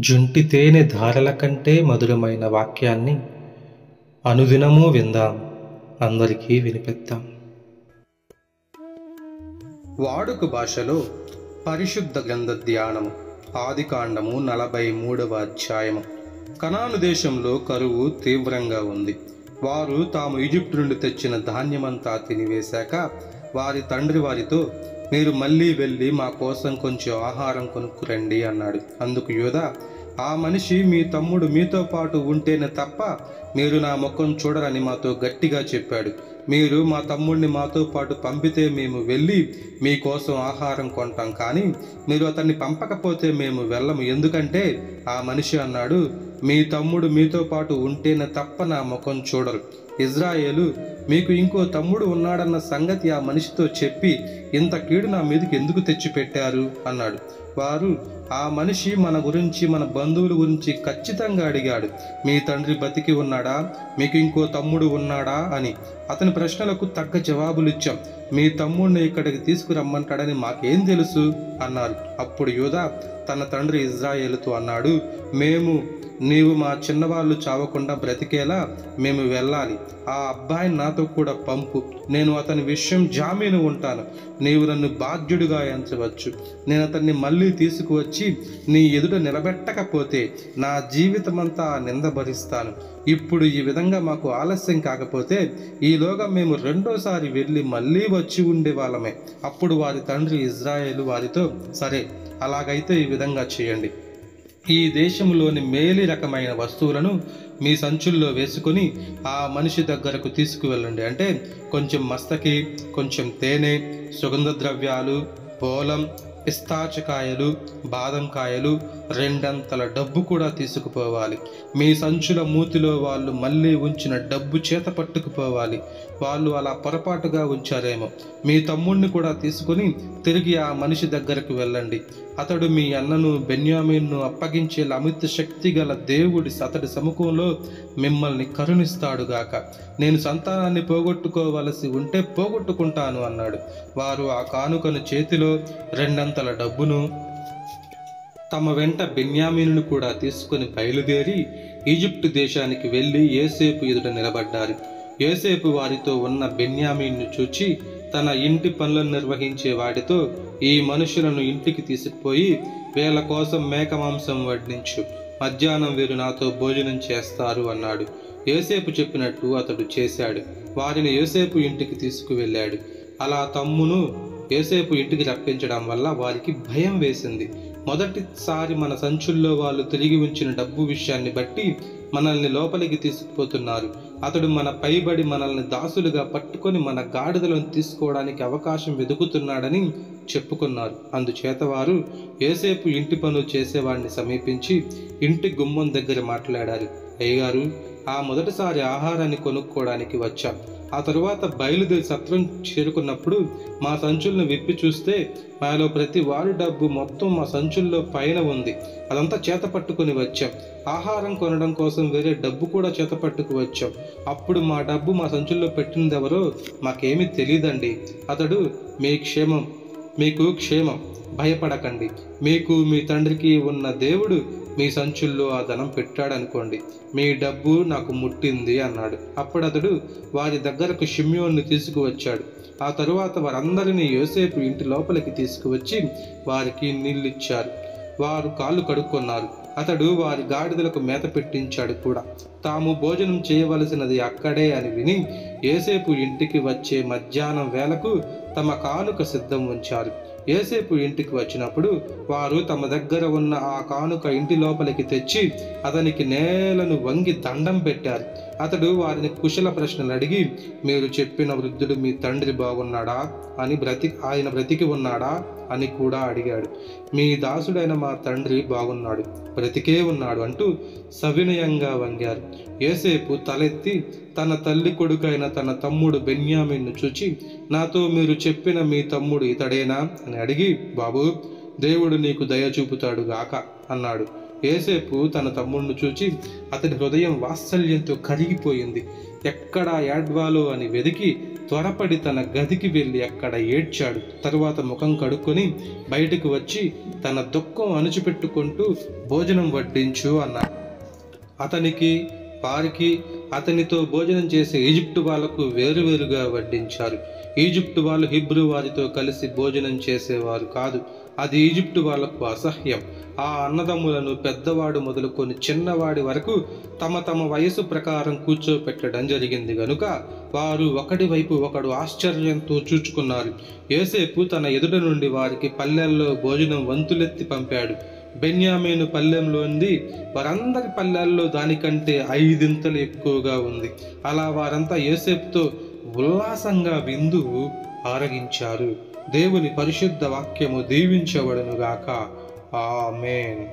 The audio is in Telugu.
జుంటి తేనె ధారల కంటే మధురమైన వాక్యాన్ని అనుదినము విందాం, అందరికీ వినిపిద్దాం. వాడుక భాషలో పరిశుద్ధ గ్రంథ ధ్యానము. ఆదికాండము 43వ అధ్యాయము. కనాను దేశంలో కరువు తీవ్రంగా ఉంది. వారు తాము ఈజిప్టు నుండి తెచ్చిన ధాన్యమంతా తినివేశాక వారి తండ్రి వారితో, మీరు మళ్ళీ వెళ్ళి మా కోసం కొంచెం ఆహారం కొనుక్కురండి అన్నాడు. అందుకు యూదా, ఆ మనిషి మీ తమ్ముడు మీతో పాటు ఉంటేనే తప్ప మీరు నా ముఖం చూడరని మాతో గట్టిగా చెప్పాడు. మీరు మా తమ్ముడిని మాతో పాటు పంపితే మేము వెళ్ళి మీకోసం ఆహారం కొంటాం, కానీ మీరు అతన్ని పంపకపోతే మేము వెళ్ళము. ఎందుకంటే ఆ మనిషి అన్నాడు, మీ తమ్ముడు మీతో పాటు ఉంటేనే తప్ప నా ముఖం చూడరు. ఇజ్రాయేలు, మీకు ఇంకో తమ్ముడు ఉన్నాడన్న సంగతి ఆ మనిషితో చెప్పి ఇంత కీడు నా మీదకి ఎందుకు తెచ్చిపెట్టారు అన్నాడు. వారు, ఆ మనిషి మన గురించి, మన బంధువుల గురించి ఖచ్చితంగా అడిగాడు. మీ తండ్రి బతికి ఉన్నాడా, మీకు ఇంకో తమ్ముడు ఉన్నాడా అని. అతని ప్రశ్నలకు తగ్గ జవాబులు ఇచ్చాం. మీ తమ్ముడిని ఇక్కడికి తీసుకురమ్మంటాడని మాకేం తెలుసు అన్నారు. అప్పుడు యూదా తన తండ్రి ఇజ్రాయేలుతో అన్నాడు, నీవు మా చిన్నవాళ్ళు చావకుండా బ్రతికేలా మేము వెళ్ళాలి. ఆ అబ్బాయిని నాతో కూడా పంపు. నేను అతని విషయం జామీను ఉంటాను. నీవు నన్ను బాధ్యుడిగా ఎంచవచ్చు. నేను అతన్ని మళ్ళీ తీసుకువచ్చి నీ ఎదుట నిలబెట్టకపోతే నా జీవితమంతా నింద భరిస్తాను. ఇప్పుడు ఈ విధంగా మాకు ఆలస్యం కాకపోతే ఈలోగా మేము రెండోసారి వెళ్ళి మళ్ళీ వచ్చి ఉండేవాళ్ళమే. అప్పుడు వారి తండ్రి ఇజ్రాయేలు వారితో, సరే, అలాగైతే ఈ విధంగా చేయండి. ఈ దేశంలోని మేలి రకమైన వస్తువులను మీ సంచుల్లో వేసుకొని ఆ మనిషి దగ్గరకు తీసుకువెళ్ళండి. అంటే కొంచెం మస్తకి, కొంచెం తేనె, సుగంధ ద్రవ్యాలు, పోలం, పిస్తాచకాయలు, బాదం కాయలు, 2 డబ్బు కూడా తీసుకుపోవాలి. మీ సంచుల మూతిలో వాళ్ళు మళ్ళీ ఉంచిన డబ్బు చేత పట్టుకుపోవాలి. వాళ్ళు అలా పొరపాటుగా ఉంచారేమో. మీ తమ్ముడిని కూడా తీసుకుని తిరిగి ఆ మనిషి దగ్గరకు వెళ్ళండి. అతడు మీ అన్నను బెన్యామీన్ను అప్పగించేలా అమిత శక్తి గల దేవుడి అతడి సముఖంలో మిమ్మల్ని కరుణిస్తాడుగాక. నేను సంతానాన్ని పోగొట్టుకోవలసి ఉంటే పోగొట్టుకుంటాను అన్నాడు. వారు ఆ కానుకను చేతిలో 2 డబ్బును తమ వెంట బెన్యామీనును కూడా తీసుకుని బయలుదేరి ఈజిప్టు దేశానికి వెళ్ళి యోసేపు ఎదుట నిలబడ్డారు. యోసేపు వారితో ఉన్న బెన్యామీన్ను చూచి తన ఇంటి పనులను నిర్వహించే వాడితో, ఈ మనుషులను ఇంటికి తీసుకుపోయి వీళ్ళ కోసం మేక మాంసం వడ్డించు. మధ్యాహ్నం వీరు నాతో భోజనం చేస్తారు అన్నాడు. యోసేపు చెప్పినట్టు అతడు చేశాడు. వారిని యోసేపు ఇంటికి తీసుకువెళ్ళాడు. అలా తమ్మును యోసేపు ఇంటికి రప్పించడం వల్ల వారికి భయం వేసింది. మొదటిసారి మన సంచుల్లో వాళ్ళు తిరిగి ఉంచిన డబ్బు విషయాన్ని బట్టి మనల్ని లోపలికి తీసుకుపోతున్నారు. అతడు మన పైబడి మనల్ని దాసులుగా పట్టుకొని మన గాడిదలను తీసుకోవడానికి అవకాశం వెతుకుతున్నాడని చెప్పుకున్నారు. అందుచేత వారు యోసేపు ఇంటి పనులు చేసేవాడిని సమీపించి ఇంటి గుమ్మం దగ్గర మాట్లాడారు. అయ్యగారు, ఆ మొదటిసారి ఆహారాన్ని కొనుక్కోవడానికి వచ్చాం. ఆ తరువాత బయలుదేరి సత్రం చేరుకున్నప్పుడు మా సంచులను విప్పి చూస్తే మాలో ప్రతి వారి డబ్బు మొత్తం మా సంచుల్లో పైన ఉంది. అదంతా చేత పట్టుకుని వచ్చాం. ఆహారం కొనడం కోసం వేరే డబ్బు కూడా చేత పట్టుకు వచ్చాం. అప్పుడు మా డబ్బు మా సంచుల్లో పెట్టినదెవరో మాకేమీ తెలియదండి. అతడు, మీకు క్షేమం, భయపడకండి. మీకు మీ తండ్రికి ఉన్న దేవుడు మీ సంచుల్లో ఆ ధనం పెట్టాడనుకోండి. మీ డబ్బు నాకు ముట్టింది అన్నాడు. అప్పుడు అతడు వారి దగ్గరకు షిమ్యోన్ని తీసుకువచ్చాడు. ఆ తరువాత వారందరినీ యోసేపు ఇంటి లోపలికి తీసుకువచ్చి వారికి నీళ్ళిచ్చారు. వారు కాళ్ళు కడుక్కున్నారు. అతడు వారి గాడిదలకు మేత పెట్టించాడు కూడా. తాము భోజనం చేయవలసినది అక్కడే అని విని యోసేపు ఇంటికి వచ్చే మధ్యాహ్నం వేళకు తమ కానుక సిద్ధం ఉంచారు. యోసేపు ఇంటికి వచ్చినప్పుడు వారు తమ దగ్గర ఉన్న ఆ కానుక ఇంటి లోపలికి తెచ్చి అతనికి నేలను వంగి దండం పెట్టారు. అతడు వారిని కుశల ప్రశ్నలు అడిగి, మీరు చెప్పిన వృద్ధుడు మీ తండ్రి బాగున్నాడా అని ఆయన బ్రతికి ఉన్నాడా అని కూడా అడిగాడు. మీ దాసుడైన మా తండ్రి బాగున్నాడు, బ్రతికే ఉన్నాడు అంటూ సవినయంగా వంగారు. యోసేపు తలెత్తి తన తల్లి కొడుకైన తన తమ్ముడు బెన్యామీన్ను చూచి, నాతో మీరు చెప్పిన మీ తమ్ముడు ఇతడేనా అని అడిగి, బాబు, దేవుడు నీకు దయ చూపుతాడు గాక అన్నాడు. యోసేపు తన తమ్ముడిని చూచి అతడి హృదయం వాత్సల్యంతో కరిగిపోయింది. ఎక్కడా ఏడ్వాలో అని వెదికి త్వరపడి తన గదికి వెళ్ళి అక్కడ ఏడ్చాడు. తరువాత ముఖం కడుక్కొని బయటకు వచ్చి తన దుఃఖం అణిచిపెట్టుకుంటూ భోజనం వడ్డించు అన్నాడు. అతనికి, వారికి, అతనితో భోజనం చేసే ఈజిప్టు వాళ్లకు వేరువేరుగా వడ్డించారు. ఈజిప్టు వాళ్ళు హీబ్రూ వారితో కలిసి భోజనం చేసేవారు కాదు. అది ఈజిప్టు వాళ్లకు అసహ్యం. ఆ అన్నదమ్ములను పెద్దవాడు మొదలుకొని చిన్నవాడి వరకు తమ తమ వయసు ప్రకారం కూర్చోపెట్టడం జరిగింది గనుక వారు ఒకటి వైపు ఒకడు ఆశ్చర్యంతో చూచుకున్నారు. యోసేపు తన ఎదుట నుండి వారికి పల్లెల్లో భోజనం వంతులెత్తి పంపాడు. బెన్యామీను పల్లెంలోంది వారందరి పల్లెల్లో దానికంటే 5 ఎక్కువగా ఉంది. అలా వారంతా యోసేపుతో ఉల్లాసంగా విందు ఆరగించారు. దేవుని పరిశుద్ధ వాక్యము దీవించబడునుగాక. ఆమేన్.